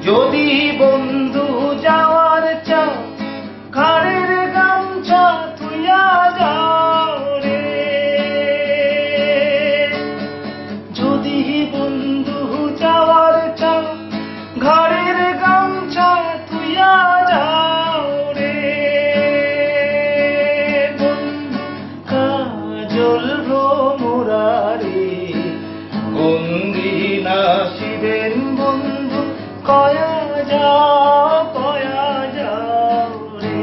যদি বন্ধু যাওয়ার চাও ঘাড়ের গামছা তুইয়া যাও রে। যদি বন্ধু যাওয়ার চাও ঘাড়ের গামছা তুইয়া যাও রে। বন্ধু কাজল ভ্রমরারে কোন দিন আসিবেন বন্ধু কয়া যাও রে।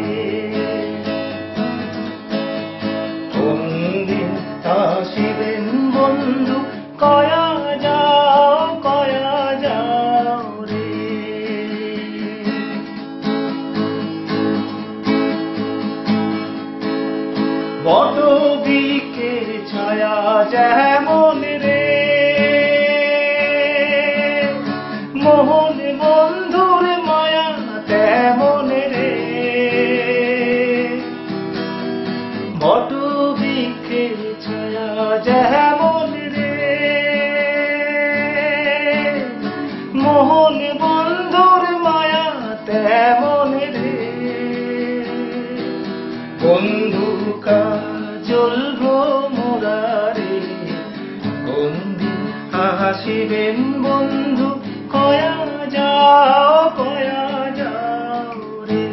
কোন দিন আসিবেন বন্ধু কয়া যাও রে। বট বৃক্ষের ছায়া যেমন রে মোহন বন্ধুর মায়া তেমন রে। বট বৃক্ষের ছায়া যেমন রে মোহন বন্ধুর মায়া তেমন রে। বন্ধু কাজল ভ্রমরারে কোন দিন আসিবেন বন্ধু কয়া যাও রে।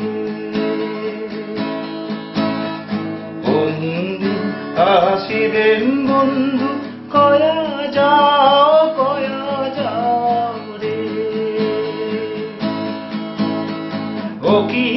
কোন দিন আসিবেন বন্ধু কয়া যাও রে। ও কি